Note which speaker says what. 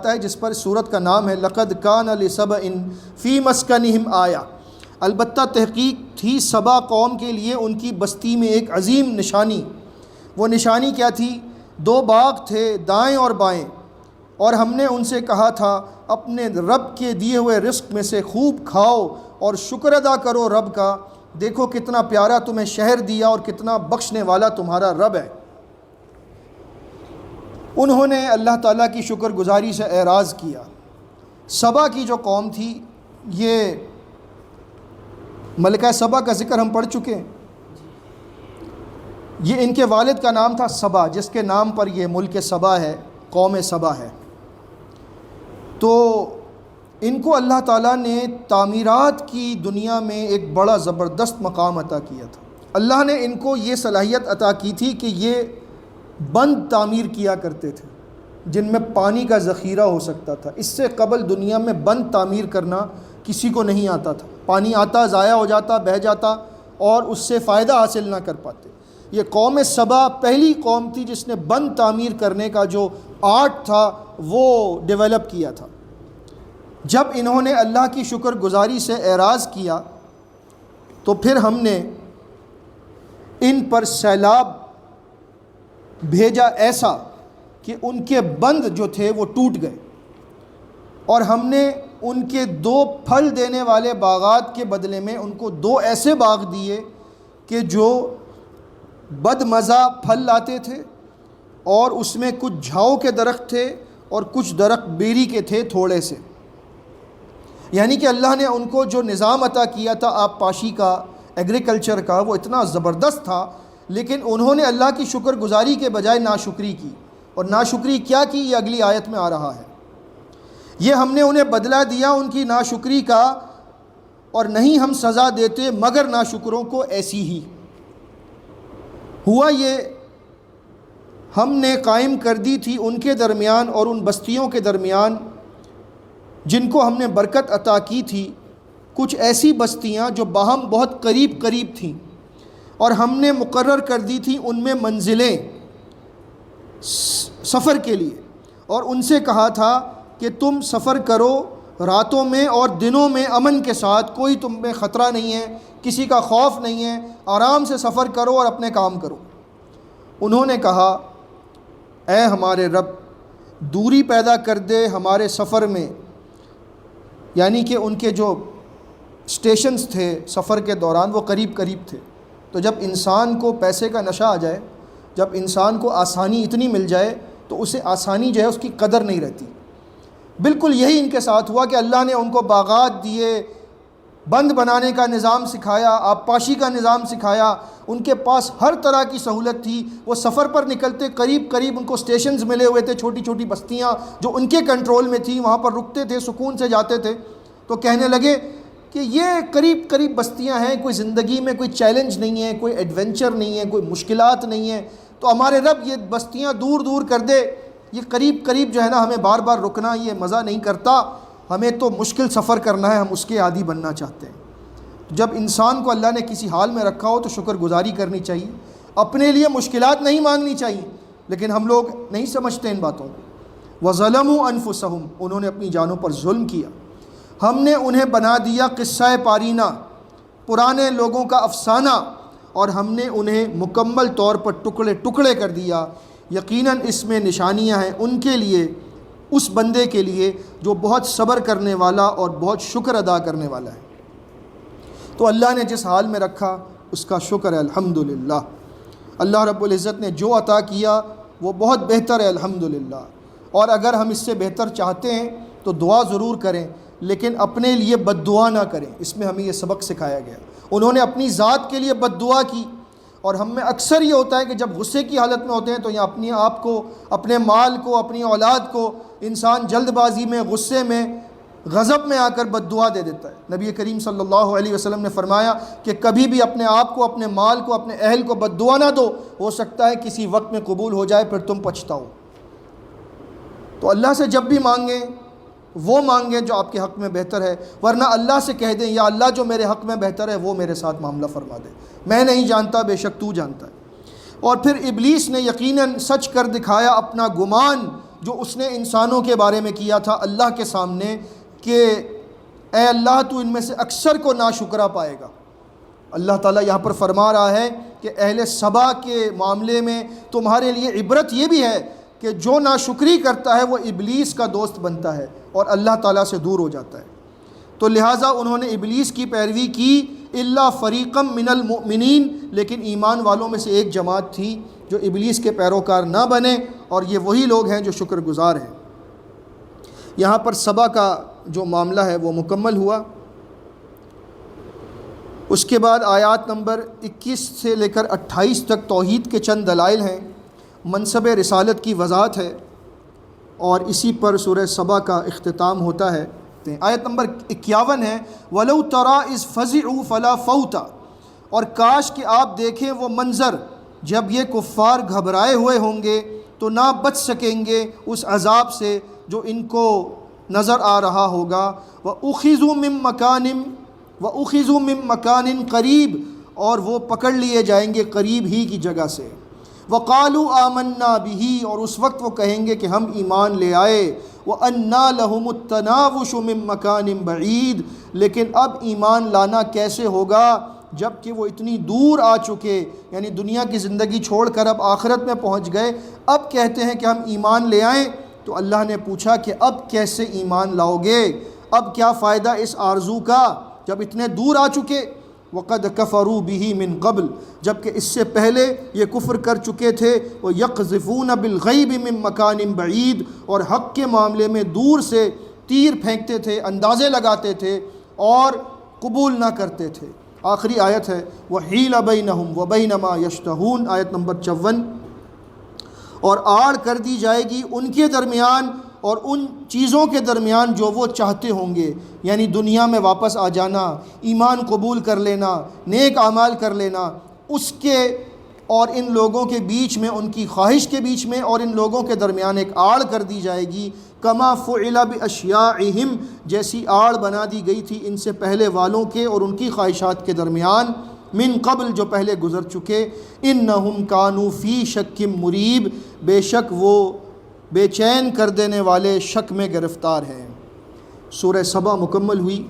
Speaker 1: آتا ہے جس پر سورت کا نام ہے لقد کان لسبأ فی مسکنہم آیہ، البتہ تحقیق تھی سبا قوم کے لیے ان کی بستی میں ایک عظیم نشانی۔ وہ نشانی کیا تھی؟ 2 باغ تھے دائیں اور بائیں، اور ہم نے ان سے کہا تھا اپنے رب کے دیے ہوئے رزق میں سے خوب کھاؤ اور شکر ادا کرو رب کا، دیکھو کتنا پیارا تمہیں شہر دیا اور کتنا بخشنے والا تمہارا رب ہے۔ انہوں نے اللہ تعالیٰ کی شکر گزاری سے اعراض کیا۔ سبا کی جو قوم تھی، یہ ملکہ سبا کا ذکر ہم پڑھ چکے ہیں، یہ ان کے والد کا نام تھا سبا، جس کے نام پر یہ ملک سبا ہے، قوم سبا ہے۔ تو ان کو اللہ تعالیٰ نے تعمیرات کی دنیا میں ایک بڑا زبردست مقام عطا کیا تھا۔ اللہ نے ان کو یہ صلاحیت عطا کی تھی کہ یہ بند تعمیر کیا کرتے تھے جن میں پانی کا ذخیرہ ہو سکتا تھا۔ اس سے قبل دنیا میں بند تعمیر کرنا کسی کو نہیں آتا تھا، پانی آتا ضائع ہو جاتا، بہہ جاتا اور اس سے فائدہ حاصل نہ کر پاتے۔ یہ قوم سبا پہلی قوم تھی جس نے بند تعمیر کرنے کا جو آرٹ تھا وہ ڈیولپ کیا تھا۔ جب انہوں نے اللہ کی شکر گزاری سے اعراض کیا تو پھر ہم نے ان پر سیلاب بھیجا ایسا کہ ان کے بند جو تھے وہ ٹوٹ گئے، اور ہم نے ان کے 2 پھل دینے والے باغات کے بدلے میں ان کو 2 ایسے باغ دیے کہ جو بد مزہ پھل لاتے تھے، اور اس میں کچھ جھاؤ کے درخت تھے اور کچھ درخت بیری کے تھے تھوڑے سے۔ یعنی کہ اللہ نے ان کو جو نظام عطا کیا تھا آب پاشی کا، ایگریکلچر کا، وہ اتنا زبردست تھا، لیکن انہوں نے اللہ کی شکر گزاری کے بجائے ناشکری کی۔ اور ناشکری کیا کی، یہ اگلی آیت میں آ رہا ہے۔ یہ ہم نے انہیں بدلہ دیا ان کی ناشکری کا، اور نہیں ہم سزا دیتے مگر ناشکروں کو ایسی ہی۔ ہوا یہ، ہم نے قائم کر دی تھی ان کے درمیان اور ان بستیوں کے درمیان جن کو ہم نے برکت عطا کی تھی، کچھ ایسی بستیاں جو باہم بہت قریب قریب تھیں، اور ہم نے مقرر کر دی تھی ان میں منزلیں سفر کے لیے، اور ان سے کہا تھا کہ تم سفر کرو راتوں میں اور دنوں میں امن کے ساتھ، کوئی تم میں خطرہ نہیں ہے، کسی کا خوف نہیں ہے، آرام سے سفر کرو اور اپنے کام کرو۔ انہوں نے کہا اے ہمارے رب، دوری پیدا کر دے ہمارے سفر میں، یعنی کہ ان کے جو اسٹیشنز تھے سفر کے دوران وہ قریب قریب تھے۔ تو جب انسان کو پیسے کا نشہ آ جائے، جب انسان کو آسانی اتنی مل جائے تو اسے آسانی جو ہے اس کی قدر نہیں رہتی۔ بالکل یہی ان کے ساتھ ہوا کہ اللہ نے ان کو باغات دیے، بند بنانے کا نظام سکھایا، آب پاشی کا نظام سکھایا، ان کے پاس ہر طرح کی سہولت تھی۔ وہ سفر پر نکلتے قریب قریب ان کو اسٹیشنز ملے ہوئے تھے، چھوٹی چھوٹی بستیاں جو ان کے کنٹرول میں تھیں، وہاں پر رکتے تھے، سکون سے جاتے تھے۔ تو کہنے لگے کہ یہ قریب قریب بستیاں ہیں، کوئی زندگی میں کوئی چیلنج نہیں ہے، کوئی ایڈونچر نہیں ہے، کوئی مشکلات نہیں ہے، تو ہمارے رب یہ بستیاں دور دور کر دے، یہ قریب قریب جو ہے نا ہمیں بار بار رکنا یہ مزہ نہیں کرتا، ہمیں تو مشکل سفر کرنا ہے، ہم اس کے عادی بننا چاہتے ہیں۔ جب انسان کو اللہ نے کسی حال میں رکھا ہو تو شکر گزاری کرنی چاہیے، اپنے لیے مشکلات نہیں مانگنی چاہیے، لیکن ہم لوگ نہیں سمجھتے ان باتوں کو۔ وَظَلَمُوا أَنفُسَهُمْ، انہوں نے اپنی جانوں پر ظلم کیا۔ ہم نے انہیں بنا دیا قصہ پارینہ، پرانے لوگوں کا افسانہ، اور ہم نے انہیں مکمل طور پر ٹکڑے ٹکڑے کر دیا۔ یقیناً اس میں نشانیاں ہیں ان کے لیے، اس بندے کے لیے جو بہت صبر کرنے والا اور بہت شکر ادا کرنے والا ہے۔ تو اللہ نے جس حال میں رکھا اس کا شکر ہے الحمدللہ۔ اللہ رب العزت نے جو عطا کیا وہ بہت بہتر ہے الحمدللہ، اور اگر ہم اس سے بہتر چاہتے ہیں تو دعا ضرور کریں، لیکن اپنے لیے بد دعا نہ کریں۔ اس میں ہمیں یہ سبق سکھایا گیا۔ انہوں نے اپنی ذات کے لیے بد دعا کی، اور ہم میں اکثر یہ ہوتا ہے کہ جب غصے کی حالت میں ہوتے ہیں تو یا اپنے آپ کو، اپنے مال کو، اپنی اولاد کو انسان جلد بازی میں، غصے میں، غضب میں آ کر بد دعا دے دیتا ہے۔ نبی کریم صلی اللہ علیہ وسلم نے فرمایا کہ کبھی بھی اپنے آپ کو، اپنے مال کو، اپنے اہل کو بد دعا نہ دو، ہو سکتا ہے کسی وقت میں قبول ہو جائے، پھر تم پچھتاؤ۔ تو اللہ سے جب بھی مانگیں وہ مانگیں جو آپ کے حق میں بہتر ہے، ورنہ اللہ سے کہہ دیں یا اللہ جو میرے حق میں بہتر ہے وہ میرے ساتھ معاملہ فرما دے، میں نہیں جانتا، بے شک تو جانتا ہے۔ اور پھر ابلیس نے یقیناً سچ کر دکھایا اپنا گمان، جو اس نے انسانوں کے بارے میں کیا تھا اللہ کے سامنے کہ اے اللہ تو ان میں سے اکثر کو ناشکرا پائے گا۔ اللہ تعالیٰ یہاں پر فرما رہا ہے کہ اہل سبا کے معاملے میں تمہارے لیے عبرت یہ بھی ہے کہ جو ناشکری کرتا ہے وہ ابلیس کا دوست بنتا ہے اور اللہ تعالیٰ سے دور ہو جاتا ہے۔ تو لہٰذا انہوں نے ابلیس کی پیروی کی، الا فریقم من المؤمنین، لیکن ایمان والوں میں سے ایک جماعت تھی جو ابلیس کے پیروکار نہ بنے، اور یہ وہی لوگ ہیں جو شکر گزار ہیں۔ یہاں پر سبا کا جو معاملہ ہے وہ مکمل ہوا۔ اس کے بعد آیات نمبر 21 سے لے کر 28 تک توحید کے چند دلائل ہیں، منصب رسالت کی وضاحت ہے، اور اسی پر سورہ سبا کا اختتام ہوتا ہے۔ آیت نمبر 51 ہے، وَلَوْ تَرَىٰ إِذْ فَزِعُوا فَلَا فَوْتَ، اور کاش کہ آپ دیکھیں وہ منظر جب یہ کفار گھبرائے ہوئے ہوں گے تو نہ بچ سکیں گے اس عذاب سے جو ان کو نظر آ رہا ہوگا۔ وَأُخِذُوا مِن مَّكَانٍ قریب، اور وہ پکڑ لیے جائیں گے قریب ہی کی جگہ سے۔ وَقَالُوا آمَنَّا بِهِ، اور اس وقت وہ کہیں گے کہ ہم ایمان لے آئے۔ وَأَنَّىٰ لَهُمُ التَّنَاوُشُ مِن مَّكَانٍ بَعِيدٍ، لیکن اب ایمان لانا کیسے ہوگا جب کہ وہ اتنی دور آ چکے، یعنی دنیا کی زندگی چھوڑ کر اب آخرت میں پہنچ گئے، اب کہتے ہیں کہ ہم ایمان لے آئیں۔ تو اللہ نے پوچھا کہ اب کیسے ایمان لاؤ گے، اب کیا فائدہ اس آرزو کا جب اتنے دور آ چکے۔ وَقَدْ كَفَرُوا بِهِ مِن قَبْلُ، جبکہ اس سے پہلے یہ کفر کر چکے تھے۔ وَيَقْذِفُونَ بِالْغَيْبِ مِن مَّكَانٍ بَعِيدٍ، اور حق کے معاملے میں دور سے تیر پھینکتے تھے، اندازے لگاتے تھے اور قبول نہ کرتے تھے۔ آخری آیت ہے وَحِيلَ بَيْنَهُمْ وَبَيْنَ مَا يَشْتَهُونَ، آیت نمبر 54، اور آڑ کر دی جائے گی ان کے درمیان اور ان چیزوں کے درمیان جو وہ چاہتے ہوں گے، یعنی دنیا میں واپس آ جانا، ایمان قبول کر لینا، نیک اعمال کر لینا، اس کے اور ان لوگوں کے بیچ میں، ان کی خواہش کے بیچ میں اور ان لوگوں کے درمیان ایک آڑ کر دی جائے گی۔ کما فعل باشیاءہم، جیسی آڑ بنا دی گئی تھی ان سے پہلے والوں کے اور ان کی خواہشات کے درمیان، من قبل، جو پہلے گزر چکے۔ انہم کانوا فی شک مریب، بے شک وہ بے چین کر دینے والے شک میں گرفتار ہیں۔ سورہ سبا مکمل ہوئی۔